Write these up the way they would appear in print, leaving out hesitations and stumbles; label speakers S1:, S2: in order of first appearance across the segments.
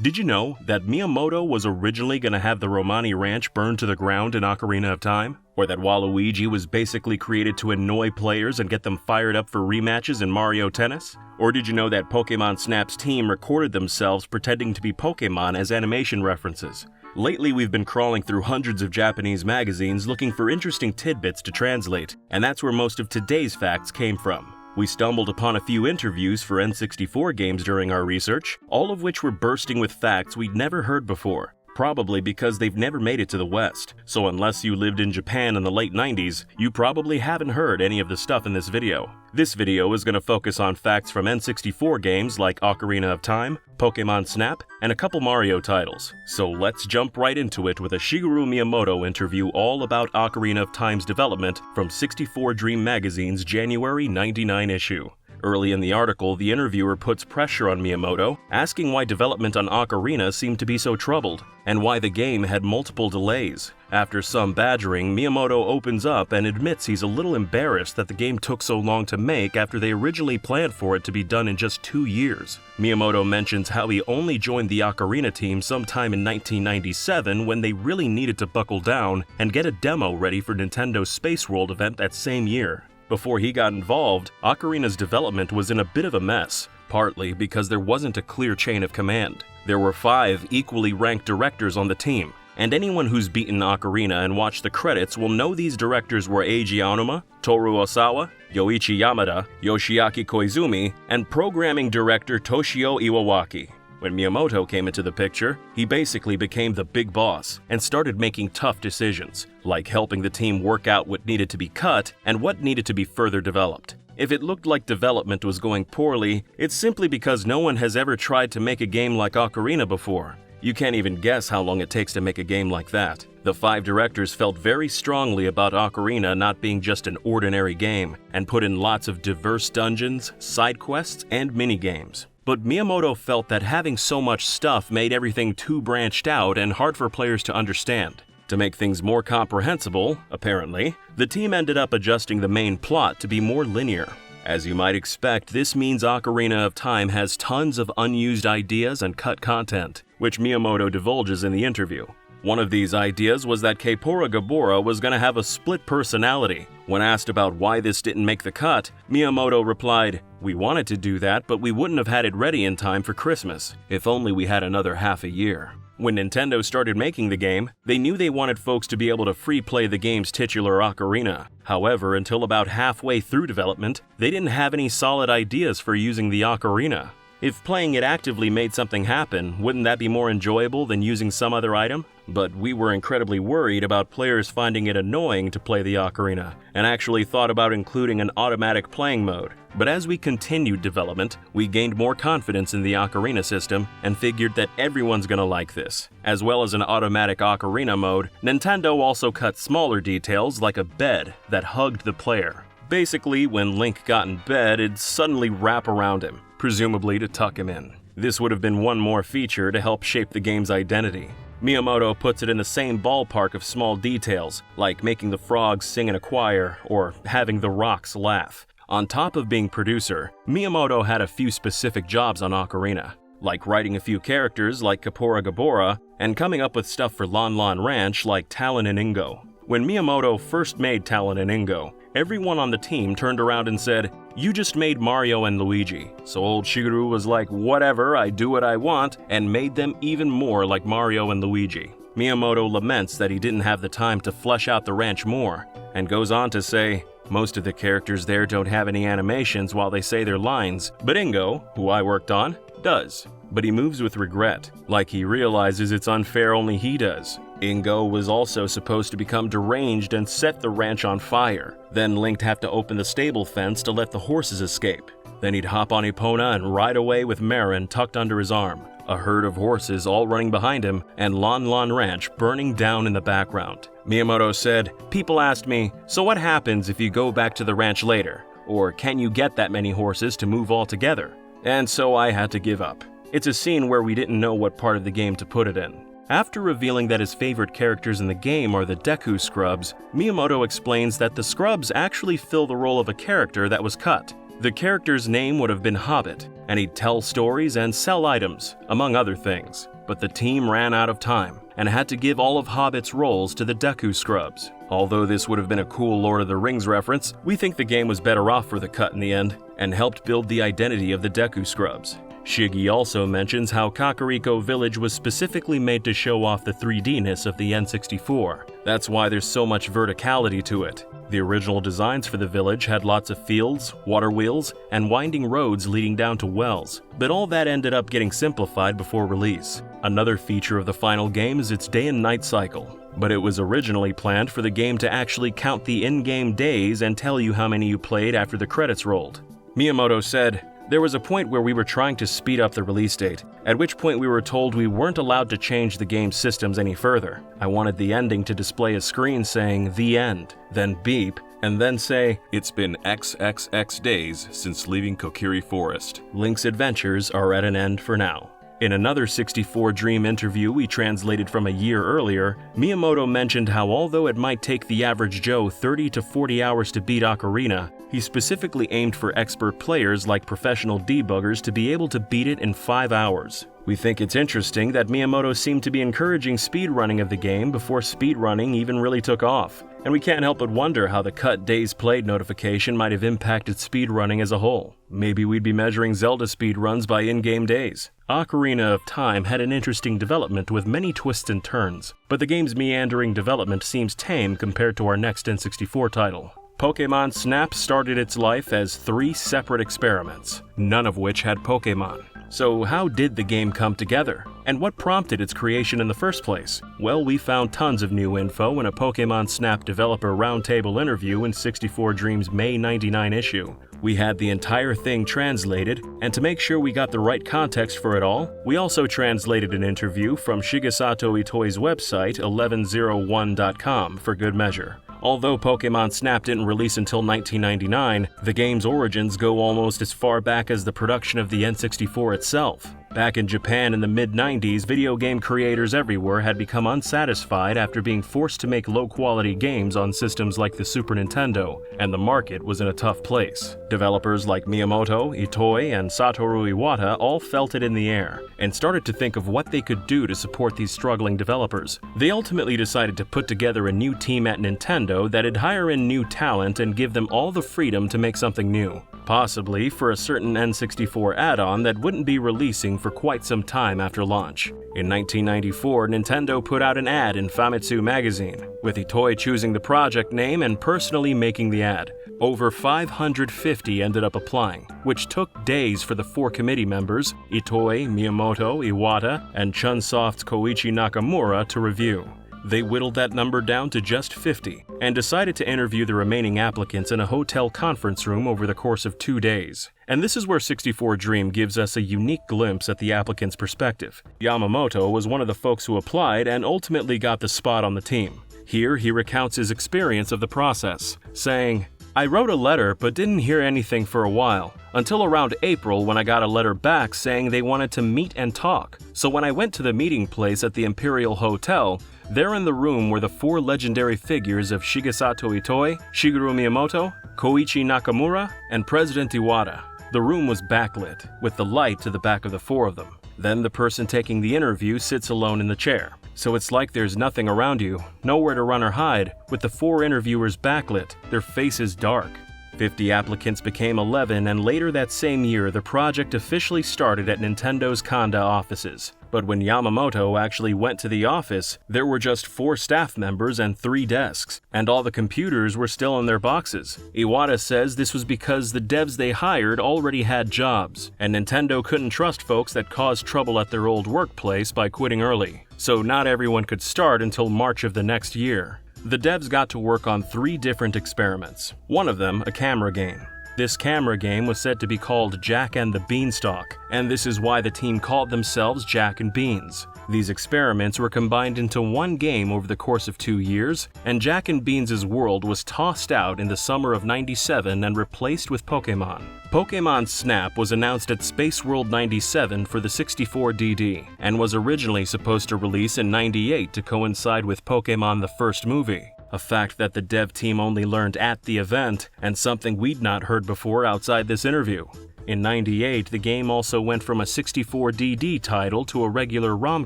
S1: Did you know that Miyamoto was originally going to have the Romani Ranch burned to the ground in Ocarina of Time? Or that Waluigi was basically created to annoy players and get them fired up for rematches in Mario Tennis? Or did you know that Pokemon Snap's team recorded themselves pretending to be Pokemon as animation references? Lately, we've been crawling through hundreds of Japanese magazines looking for interesting tidbits to translate, and that's where most of today's facts came from. We stumbled upon a few interviews for N64 games during our research, all of which were bursting with facts we'd never heard before. Probably because they've never made it to the West, so unless you lived in Japan in the late 90s, you probably haven't heard any of the stuff in this video. This video is going to focus on facts from N64 games like Ocarina of Time, Pokemon Snap, and a couple Mario titles. So let's jump right into it with a Shigeru Miyamoto interview all about Ocarina of Time's development from 64 Dream Magazine's January '99 issue. Early in the article, the interviewer puts pressure on Miyamoto, asking why development on Ocarina seemed to be so troubled, and why the game had multiple delays. After some badgering, Miyamoto opens up and admits he's a little embarrassed that the game took so long to make after they originally planned for it to be done in just 2 years. Miyamoto mentions how he only joined the Ocarina team sometime in 1997 when they really needed to buckle down and get a demo ready for Nintendo's Space World event that same year. Before he got involved, Ocarina's development was in a bit of a mess, partly because there wasn't a clear chain of command. There were 5 equally ranked directors on the team, and anyone who's beaten Ocarina and watched the credits will know these directors were Eiji Aonuma, Toru Osawa, Yoichi Yamada, Yoshiaki Koizumi, and programming director Toshio Iwawaki. When Miyamoto came into the picture, he basically became the big boss and started making tough decisions, like helping the team work out what needed to be cut and what needed to be further developed. If it looked like development was going poorly, it's simply because no one has ever tried to make a game like Ocarina before. You can't even guess how long it takes to make a game like that. The 5 directors felt very strongly about Ocarina not being just an ordinary game, and put in lots of diverse dungeons, side quests, and minigames. But Miyamoto felt that having so much stuff made everything too branched out and hard for players to understand. To make things more comprehensible, apparently, the team ended up adjusting the main plot to be more linear. As you might expect, this means Ocarina of Time has tons of unused ideas and cut content, which Miyamoto divulges in the interview. One of these ideas was that Kaepora Gaebora was going to have a split personality. When asked about why this didn't make the cut, Miyamoto replied, "We wanted to do that, but we wouldn't have had it ready in time for Christmas. If only we had another half a year." When Nintendo started making the game, they knew they wanted folks to be able to free play the game's titular Ocarina. However, until about halfway through development, they didn't have any solid ideas for using the Ocarina. If playing it actively made something happen, wouldn't that be more enjoyable than using some other item? But we were incredibly worried about players finding it annoying to play the Ocarina, and actually thought about including an automatic playing mode. But as we continued development, we gained more confidence in the Ocarina system and figured that everyone's gonna like this. As well as an automatic Ocarina mode, Nintendo also cut smaller details like a bed that hugged the player. Basically, when Link got in bed, it'd suddenly wrap around him, presumably to tuck him in. This would have been one more feature to help shape the game's identity. Miyamoto puts it in the same ballpark of small details, like making the frogs sing in a choir or having the rocks laugh. On top of being producer, Miyamoto had a few specific jobs on Ocarina, like writing a few characters like Kaepora Gaebora and coming up with stuff for Lon Lon Ranch like Talon and Ingo. When Miyamoto first made Talon and Ingo, everyone on the team turned around and said, "You just made Mario and Luigi." So old Shigeru was like, "Whatever, I do what I want," and made them even more like Mario and Luigi. Miyamoto laments that he didn't have the time to flesh out the ranch more, and goes on to say, "Most of the characters there don't have any animations while they say their lines, but Ingo, who I worked on, does." But he moves with regret, like he realizes it's unfair only he does. Ingo was also supposed to become deranged and set the ranch on fire. Then Link'd have to open the stable fence to let the horses escape. Then he'd hop on Epona and ride away with Marin tucked under his arm, a herd of horses all running behind him, and Lon Lon Ranch burning down in the background. Miyamoto said, "People asked me, so what happens if you go back to the ranch later? Or can you get that many horses to move all together?" And so I had to give up. It's a scene where we didn't know what part of the game to put it in. After revealing that his favorite characters in the game are the Deku Scrubs, Miyamoto explains that the Scrubs actually fill the role of a character that was cut. The character's name would have been Hobbit, and he'd tell stories and sell items, among other things. But the team ran out of time, and had to give all of Hobbit's roles to the Deku Scrubs. Although this would have been a cool Lord of the Rings reference, we think the game was better off for the cut in the end, and helped build the identity of the Deku Scrubs. Shiggy also mentions how Kakariko Village was specifically made to show off the 3D-ness of the N64. That's why there's so much verticality to it. The original designs for the village had lots of fields, water wheels, and winding roads leading down to wells, but all that ended up getting simplified before release. Another feature of the final game is its day and night cycle, but it was originally planned for the game to actually count the in-game days and tell you how many you played after the credits rolled. Miyamoto said, "There was a point where we were trying to speed up the release date, at which point we were told we weren't allowed to change the game's systems any further. I wanted the ending to display a screen saying, 'The End,' then beep, and then say, 'It's been XXX days since leaving Kokiri Forest. Link's adventures are at an end for now.'" In another 64 Dream interview we translated from a year earlier, Miyamoto mentioned how although it might take the average Joe 30 to 40 hours to beat Ocarina, he specifically aimed for expert players like professional debuggers to be able to beat it in 5 hours. We think it's interesting that Miyamoto seemed to be encouraging speedrunning of the game before speedrunning even really took off, and we can't help but wonder how the cut days played notification might have impacted speedrunning as a whole. Maybe we'd be measuring Zelda speedruns by in-game days. Ocarina of Time had an interesting development with many twists and turns, but the game's meandering development seems tame compared to our next N64 title. Pokémon Snap started its life as 3 separate experiments, none of which had Pokémon. So how did the game come together? And what prompted its creation in the first place? Well, we found tons of new info in a Pokémon Snap developer roundtable interview in 64 Dream's May '99 issue. We had the entire thing translated, and to make sure we got the right context for it all, we also translated an interview from Shigesato Itoi's website 1101.com for good measure. Although Pokémon Snap didn't release until 1999, the game's origins go almost as far back as the production of the N64 itself. Back in Japan in the mid-90s, video game creators everywhere had become unsatisfied after being forced to make low-quality games on systems like the Super Nintendo, and the market was in a tough place. Developers like Miyamoto, Itoi, and Satoru Iwata all felt it in the air, and started to think of what they could do to support these struggling developers. They ultimately decided to put together a new team at Nintendo that'd hire in new talent and give them all the freedom to make something new. Possibly for a certain N64 add-on that wouldn't be releasing for quite some time after launch. In 1994, Nintendo put out an ad in Famitsu magazine, with Itoi choosing the project name and personally making the ad. Over 550 ended up applying, which took days for the 4 committee members, Itoi, Miyamoto, Iwata, and Chunsoft's Koichi Nakamura, to review. They whittled that number down to just 50, and decided to interview the remaining applicants in a hotel conference room over the course of 2 days. And this is where 64 Dream gives us a unique glimpse at the applicant's perspective. Yamamoto was one of the folks who applied and ultimately got the spot on the team. Here he recounts his experience of the process, saying, "I wrote a letter but didn't hear anything for a while, until around April when I got a letter back saying they wanted to meet and talk. So when I went to the meeting place at the Imperial Hotel, there in the room were the 4 legendary figures of Shigesato Itoi, Shigeru Miyamoto, Koichi Nakamura, and President Iwata. The room was backlit, with the light to the back of the 4 of them. Then the person taking the interview sits alone in the chair. So it's like there's nothing around you, nowhere to run or hide, with the 4 interviewers backlit, their faces dark. 50 applicants became 11, and later that same year the project officially started at Nintendo's Kanda offices. But when Yamamoto actually went to the office, there were just 4 staff members and 3 desks, and all the computers were still in their boxes. Iwata says this was because the devs they hired already had jobs, and Nintendo couldn't trust folks that caused trouble at their old workplace by quitting early. So not everyone could start until March of the next year. The devs got to work on 3 different experiments, one of them a camera game. This camera game was said to be called Jack and the Beanstalk, and this is why the team called themselves Jack and Beans. These experiments were combined into one game over the course of 2 years, and Jack and Beans' world was tossed out in the summer of '97 and replaced with Pokémon. Pokémon Snap was announced at Space World '97 for the 64 DD, and was originally supposed to release in '98 to coincide with Pokémon the first movie. a fact that the dev team only learned at the event, and something we'd not heard before outside this interview. In '98, the game also went from a 64DD title to a regular ROM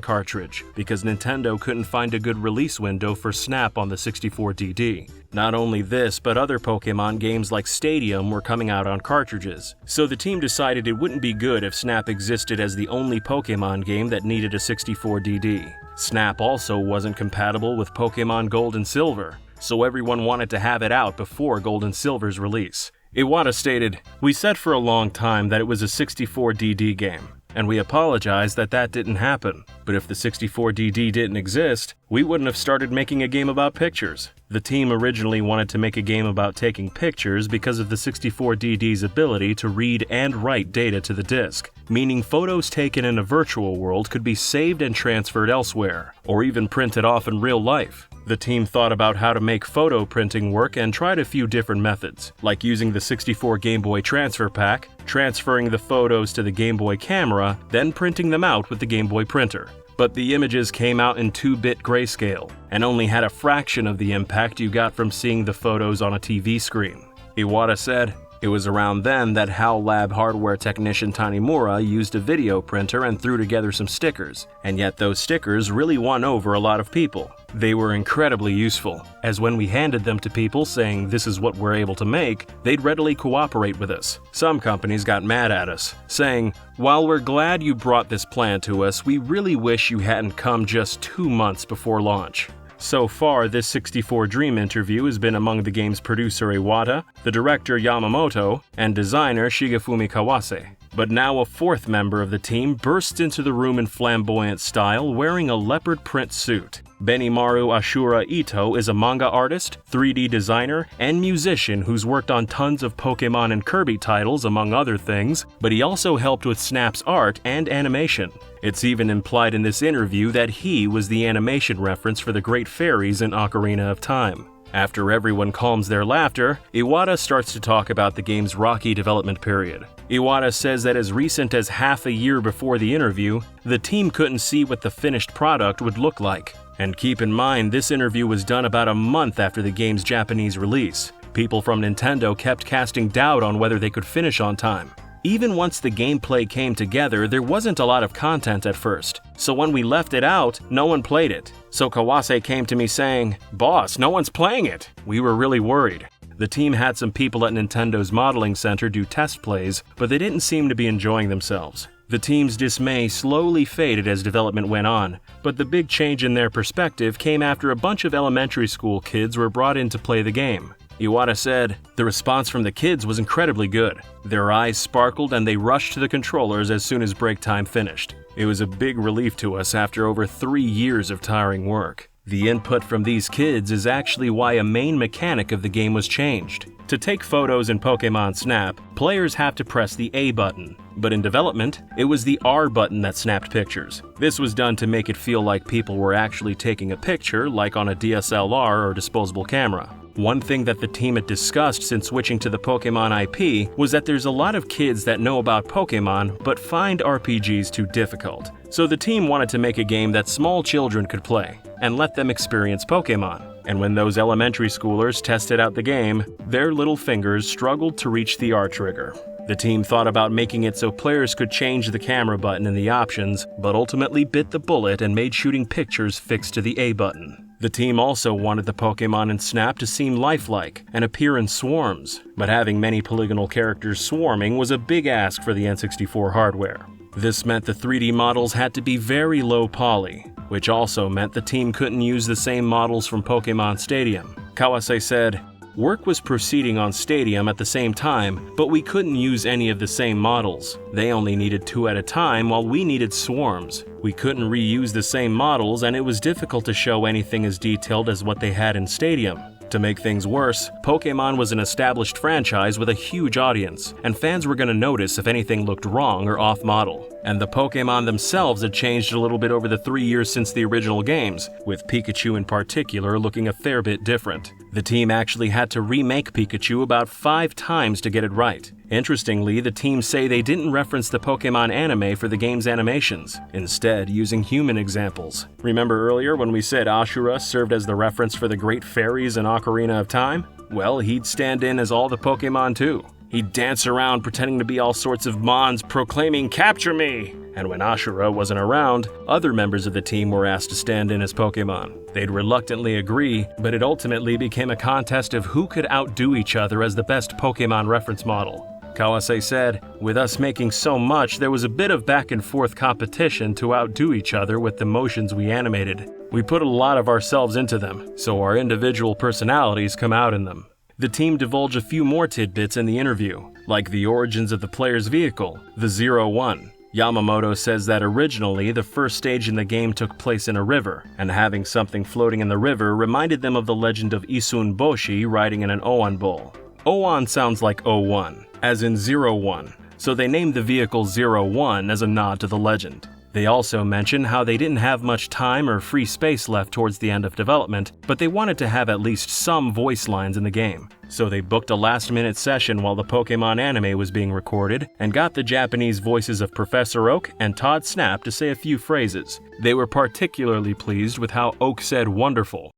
S1: cartridge, because Nintendo couldn't find a good release window for Snap on the 64DD. Not only this, but other Pokemon games like Stadium were coming out on cartridges, so the team decided it wouldn't be good if Snap existed as the only Pokemon game that needed a 64DD. Snap also wasn't compatible with Pokemon Gold and Silver, so everyone wanted to have it out before Gold and Silver's release. Iwata stated, "We said for a long time that it was a 64DD game, and we apologize that that didn't happen. But if the 64DD didn't exist, we wouldn't have started making a game about pictures. The team originally wanted to make a game about taking pictures because of the 64DD's ability to read and write data to the disc, meaning photos taken in a virtual world could be saved and transferred elsewhere, or even printed off in real life. The team thought about how to make photo printing work and tried a few different methods, like using the 64 Game Boy transfer pack, transferring the photos to the Game Boy camera, then printing them out with the Game Boy printer. But the images came out in 2-bit grayscale, and only had a fraction of the impact you got from seeing the photos on a TV screen." Iwata said, "It was around then that HAL Lab hardware technician Tanimura used a video printer and threw together some stickers, and yet those stickers really won over a lot of people. They were incredibly useful, as when we handed them to people saying this is what we're able to make, they'd readily cooperate with us. Some companies got mad at us, saying, 'While we're glad you brought this plan to us, we really wish you hadn't come just 2 months before launch.'" So far, this 64 Dream interview has been among the game's producer Iwata, the director Yamamoto, and designer Shigefumi Kawase. But now a fourth member of the team bursts into the room in flamboyant style wearing a leopard print suit. Benimaru Ashura Ito is a manga artist, 3D designer, and musician who's worked on tons of Pokemon and Kirby titles, among other things, but he also helped with Snap's art and animation. It's even implied in this interview that he was the animation reference for the Great Fairies in Ocarina of Time. After everyone calms their laughter, Iwata starts to talk about the game's rocky development period. Iwata says that as recent as half a year before the interview, the team couldn't see what the finished product would look like. And keep in mind, this interview was done about a month after the game's Japanese release. People from Nintendo kept casting doubt on whether they could finish on time. Even once the gameplay came together, there wasn't a lot of content at first. So when we left it out, no one played it. So Kawase came to me saying, "Boss, no one's playing it." We were really worried. The team had some people at Nintendo's modeling center do test plays, but they didn't seem to be enjoying themselves. The team's dismay slowly faded as development went on, but the big change in their perspective came after a bunch of elementary school kids were brought in to play the game. Iwata said, "The response from the kids was incredibly good. Their eyes sparkled and they rushed to the controllers as soon as break time finished. It was a big relief to us after over 3 years of tiring work. The input from these kids is actually why a main mechanic of the game was changed. To take photos in Pokemon Snap, players have to press the A button, but in development, it was the R button that snapped pictures. This was done to make it feel like people were actually taking a picture, like on a DSLR or disposable camera." One thing that the team had discussed since switching to the Pokemon IP was that there's a lot of kids that know about Pokemon but find RPGs too difficult. So the team wanted to make a game that small children could play and let them experience Pokemon. And when those elementary schoolers tested out the game, their little fingers struggled to reach the R trigger. The team thought about making it so players could change the camera button in the options, but ultimately bit the bullet and made shooting pictures fixed to the A button. The team also wanted the Pokemon in Snap to seem lifelike and appear in swarms, but having many polygonal characters swarming was a big ask for the N64 hardware. This meant the 3D models had to be very low poly, which also meant the team couldn't use the same models from Pokemon Stadium. Kawase said, "Work was proceeding on Stadium at the same time, but we couldn't use any of the same models. They only needed 2 at a time while we needed swarms. We couldn't reuse the same models and it was difficult to show anything as detailed as what they had in Stadium. To make things worse, Pokemon was an established franchise with a huge audience, and fans were going to notice if anything looked wrong or off-model. And the Pokémon themselves had changed a little bit over the 3 years since the original games, with Pikachu in particular looking a fair bit different. The team actually had to remake Pikachu about 5 times to get it right. Interestingly, the team say they didn't reference the Pokémon anime for the game's animations, instead using human examples. Remember earlier when we said Ashura served as the reference for the great fairies in Ocarina of Time? Well, he'd stand in as all the Pokémon too. He'd dance around pretending to be all sorts of mons proclaiming, "Capture me!" And when Ashura wasn't around, other members of the team were asked to stand in as Pokémon. They'd reluctantly agree, but it ultimately became a contest of who could outdo each other as the best Pokémon reference model. Kawase said, "With us making so much, there was a bit of back and forth competition to outdo each other with the motions we animated. We put a lot of ourselves into them, so our individual personalities come out in them." The team divulged a few more tidbits in the interview, like the origins of the player's vehicle, the 01. Yamamoto says that originally the first stage in the game took place in a river, and having something floating in the river reminded them of the legend of Isun Boshi riding in an Oan bull. Oan sounds like 01, as in 01, so they named the vehicle 01 as a nod to the legend. They also mention how they didn't have much time or free space left towards the end of development, but they wanted to have at least some voice lines in the game. So they booked a last-minute session while the Pokémon anime was being recorded and got the Japanese voices of Professor Oak and Todd Snap to say a few phrases. They were particularly pleased with how Oak said "wonderful."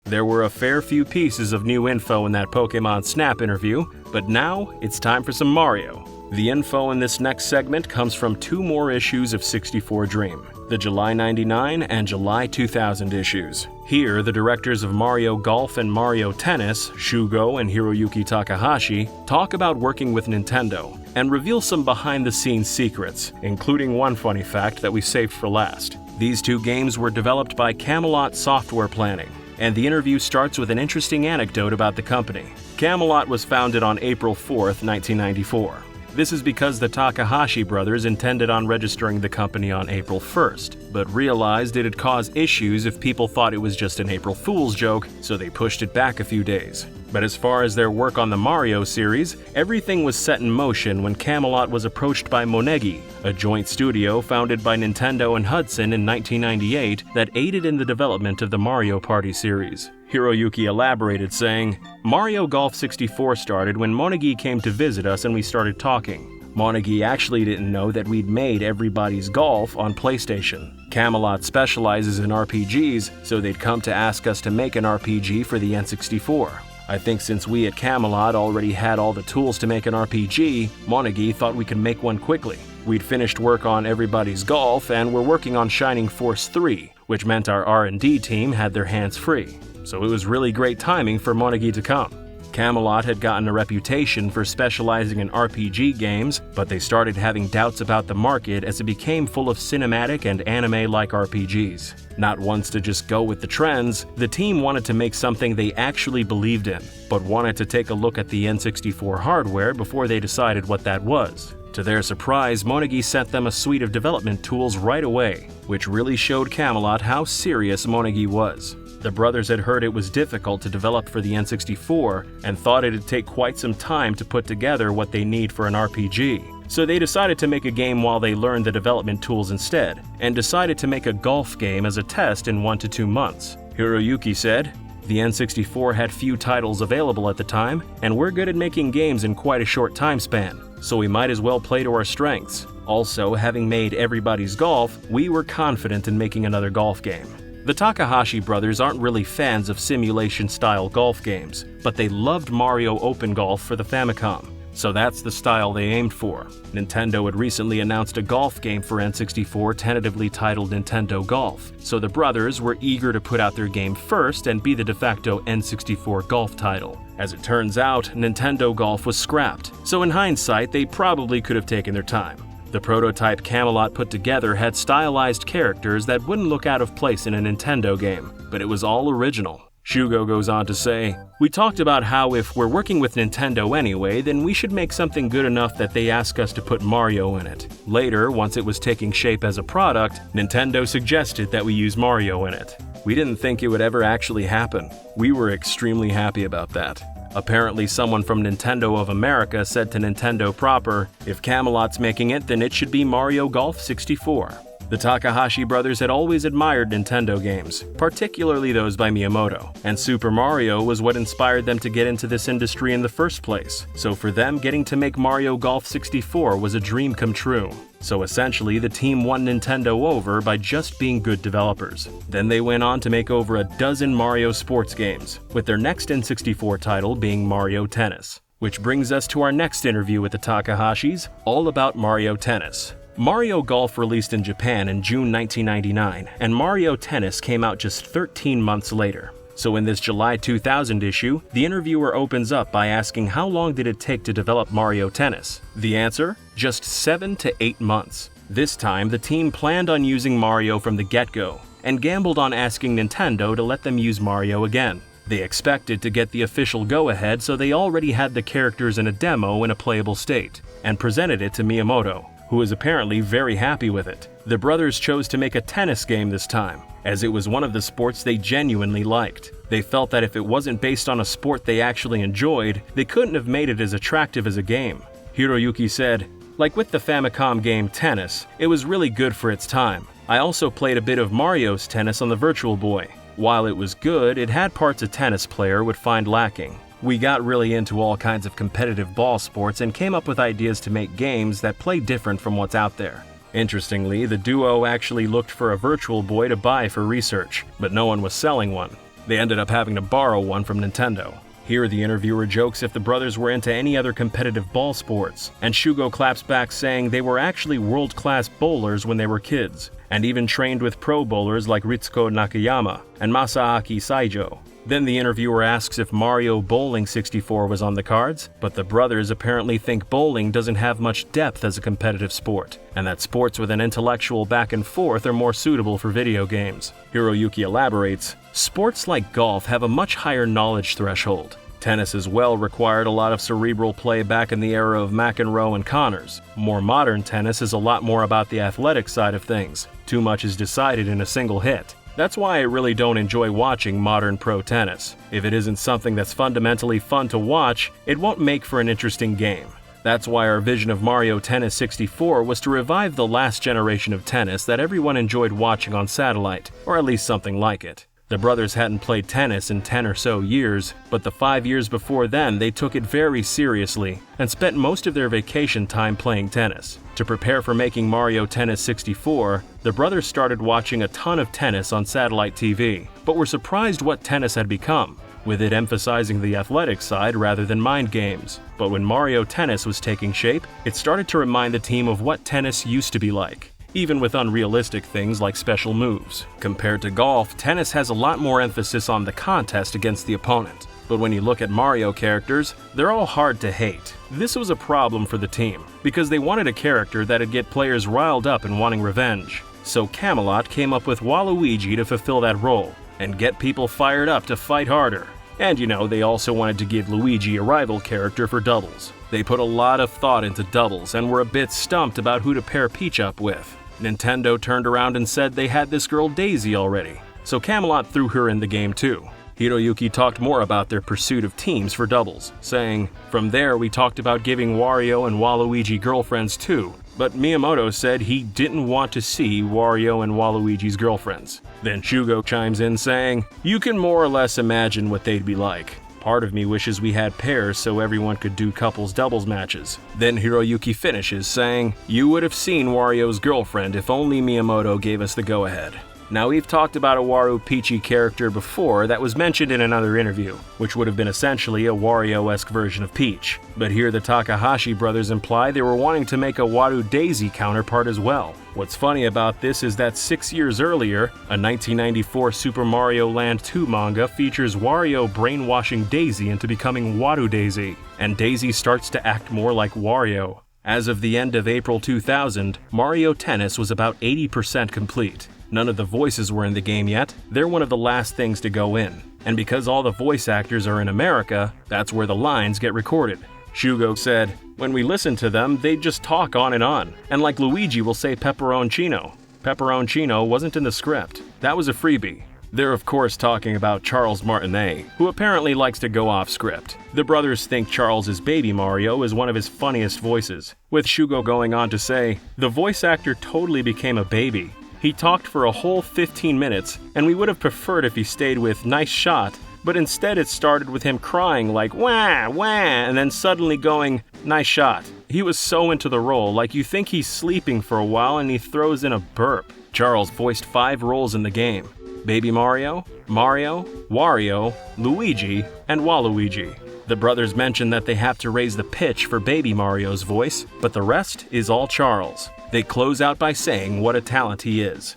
S1: There were a fair few pieces of new info in that Pokémon Snap interview, but now it's time for some Mario. The info in this next segment comes from 2 more issues of 64 Dream, the July 99 and July 2000 issues. Here, the directors of Mario Golf and Mario Tennis, Shugo and Hiroyuki Takahashi, talk about working with Nintendo and reveal some behind-the-scenes secrets, including one funny fact that we saved for last. These 2 games were developed by Camelot Software Planning, and the interview starts with an interesting anecdote about the company. Camelot was founded on April 4th, 1994. This is because the Takahashi brothers intended on registering the company on April 1st, but realized it'd cause issues if people thought it was just an April Fool's joke, so they pushed it back a few days. But as far as their work on the Mario series, everything was set in motion when Camelot was approached by Monegi, a joint studio founded by Nintendo and Hudson in 1998 that aided in the development of the Mario Party series. Hiroyuki elaborated, saying, "Mario Golf 64 started when Monegi came to visit us and we started talking. Monegi actually didn't know that we'd made Everybody's Golf on PlayStation. Camelot specializes in RPGs, so they'd come to ask us to make an RPG for the N64. I think since we at Camelot already had all the tools to make an RPG, Monegi thought we could make one quickly. We'd finished work on Everybody's Golf and were working on Shining Force 3, which meant our R&D team had their hands free. So it was really great timing for Monegi to come. Camelot had gotten a reputation for specializing in RPG games, but they started having doubts about the market as it became full of cinematic and anime-like RPGs. Not once to just go with the trends, the team wanted to make something they actually believed in, but wanted to take a look at the N64 hardware before they decided what that was. To their surprise, Monegi sent them a suite of development tools right away, which really showed Camelot how serious Monegi was. The brothers had heard it was difficult to develop for the N64 and thought it'd take quite some time to put together what they need for an RPG. So they decided to make a game while they learned the development tools instead, and decided to make a golf game as a test in 1 to 2 months. Hiroyuki said, "The N64 had few titles available at the time, and we're good at making games in quite a short time span, so we might as well play to our strengths. Also, having made Everybody's Golf, we were confident in making another golf game." The Takahashi brothers aren't really fans of simulation-style golf games, but they loved Mario Open Golf for the Famicom, so that's the style they aimed for. Nintendo had recently announced a golf game for N64 tentatively titled Nintendo Golf, so the brothers were eager to put out their game first and be the de facto N64 golf title. As it turns out, Nintendo Golf was scrapped, so in hindsight they probably could have taken their time. The prototype Camelot put together had stylized characters that wouldn't look out of place in a Nintendo game, but it was all original. Shugo goes on to say, "We talked about how if we're working with Nintendo anyway, then we should make something good enough that they ask us to put Mario in it. Later, once it was taking shape as a product, Nintendo suggested that we use Mario in it. We didn't think it would ever actually happen. We were extremely happy about that." Apparently someone from Nintendo of America said to Nintendo proper, "If Camelot's making it, then it should be Mario Golf 64." The Takahashi brothers had always admired Nintendo games, particularly those by Miyamoto, and Super Mario was what inspired them to get into this industry in the first place, so for them getting to make Mario Golf 64 was a dream come true. So essentially, the team won Nintendo over by just being good developers. Then they went on to make over a dozen Mario sports games, with their next N64 title being Mario Tennis. Which brings us to our next interview with the Takahashis, all about Mario Tennis. Mario Golf released in Japan in June 1999, and Mario Tennis came out just 13 months later. So in this July 2000 issue, the interviewer opens up by asking how long did it take to develop Mario Tennis? The answer? Just 7 to 8 months. This time, the team planned on using Mario from the get-go, and gambled on asking Nintendo to let them use Mario again. They expected to get the official go-ahead, so they already had the characters in a demo in a playable state, and presented it to Miyamoto, who was apparently very happy with it. The brothers chose to make a tennis game this time, as it was one of the sports they genuinely liked. They felt that if it wasn't based on a sport they actually enjoyed, they couldn't have made it as attractive as a game. Hiroyuki said, "Like with the Famicom game Tennis, it was really good for its time. I also played a bit of Mario's Tennis on the Virtual Boy. While it was good, it had parts a tennis player would find lacking. We got really into all kinds of competitive ball sports and came up with ideas to make games that play different from what's out there." Interestingly, the duo actually looked for a Virtual Boy to buy for research, but no one was selling one. They ended up having to borrow one from Nintendo. Here the interviewer jokes if the brothers were into any other competitive ball sports, and Shugo claps back saying they were actually world-class bowlers when they were kids, and even trained with pro bowlers like Ritsuko Nakayama and Masaaki Saijo. Then the interviewer asks if Mario Bowling 64 was on the cards, but the brothers apparently think bowling doesn't have much depth as a competitive sport, and that sports with an intellectual back and forth are more suitable for video games. Hiroyuki elaborates, "Sports like golf have a much higher knowledge threshold. Tennis as well required a lot of cerebral play back in the era of McEnroe and Connors. More modern tennis is a lot more about the athletic side of things. Too much is decided in a single hit. That's why I really don't enjoy watching modern pro tennis. If it isn't something that's fundamentally fun to watch, it won't make for an interesting game. That's why our vision of Mario Tennis 64 was to revive the last generation of tennis that everyone enjoyed watching on satellite, or at least something like it." The brothers hadn't played tennis in 10 or so years, but the 5 years before then they took it very seriously and spent most of their vacation time playing tennis. To prepare for making Mario Tennis 64, the brothers started watching a ton of tennis on satellite TV, but were surprised what tennis had become, with it emphasizing the athletic side rather than mind games. But when Mario Tennis was taking shape, it started to remind the team of what tennis used to be like, even with unrealistic things like special moves. Compared to golf, tennis has a lot more emphasis on the contest against the opponent. But when you look at Mario characters, they're all hard to hate. This was a problem for the team, because they wanted a character that'd get players riled up and wanting revenge. So Camelot came up with Waluigi to fulfill that role, and get people fired up to fight harder. And they also wanted to give Luigi a rival character for doubles. They put a lot of thought into doubles and were a bit stumped about who to pair Peach up with. Nintendo turned around and said they had this girl Daisy already, so Camelot threw her in the game too. Hiroyuki talked more about their pursuit of teams for doubles, saying, "From there we talked about giving Wario and Waluigi girlfriends too, but Miyamoto said he didn't want to see Wario and Waluigi's girlfriends." Then Shugo chimes in saying, "You can more or less imagine what they'd be like. Part of me wishes we had pairs so everyone could do couples doubles matches." Then Hiroyuki finishes saying, "You would have seen Wario's girlfriend if only Miyamoto gave us the go-ahead." Now we've talked about a Wario Peachy character before that was mentioned in another interview, which would have been essentially a Wario-esque version of Peach. But here the Takahashi brothers imply they were wanting to make a Wario Daisy counterpart as well. What's funny about this is that 6 years earlier, a 1994 Super Mario Land 2 manga features Wario brainwashing Daisy into becoming Wario Daisy, and Daisy starts to act more like Wario. As of the end of April 2000, Mario Tennis was about 80% complete. None of the voices were in the game yet. They're one of the last things to go in. And because all the voice actors are in America, that's where the lines get recorded. Shugo said, "When we listen to them, they just talk on, and like Luigi will say pepperoncino. Pepperoncino wasn't in the script. That was a freebie. They're of course talking about Charles Martinet, who apparently likes to go off script. The brothers think Charles's Baby Mario is one of his funniest voices, with Shugo going on to say, "The voice actor totally became a baby. He talked for a whole 15 minutes, and we would have preferred if he stayed with 'nice shot,' but instead it started with him crying like wah, wah, and then suddenly going, 'nice shot.' He was so into the role, like you think he's sleeping for a while and he throws in a burp." Charles voiced 5 roles in the game: Baby Mario, Mario, Wario, Luigi, and Waluigi. The brothers mention that they have to raise the pitch for Baby Mario's voice, but the rest is all Charles. They close out by saying what a talent he is.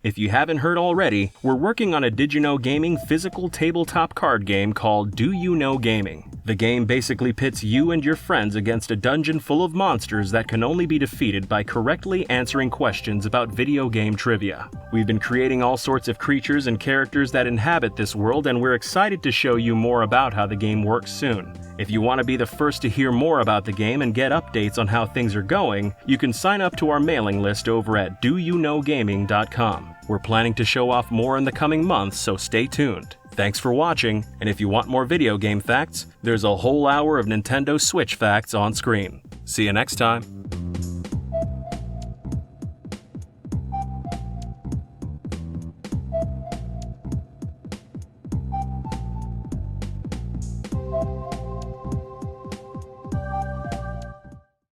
S1: If you haven't heard already, we're working on a DidYouKnowGaming physical tabletop card game called DidYouKnowGaming. The game basically pits you and your friends against a dungeon full of monsters that can only be defeated by correctly answering questions about video game trivia. We've been creating all sorts of creatures and characters that inhabit this world, and we're excited to show you more about how the game works soon. If you want to be the first to hear more about the game and get updates on how things are going, you can sign up to our mailing list over at DidYouKnowGaming.com. We're planning to show off more in the coming months, so stay tuned. Thanks for watching, and if you want more video game facts, there's a whole hour of Nintendo Switch facts on screen. See you next time.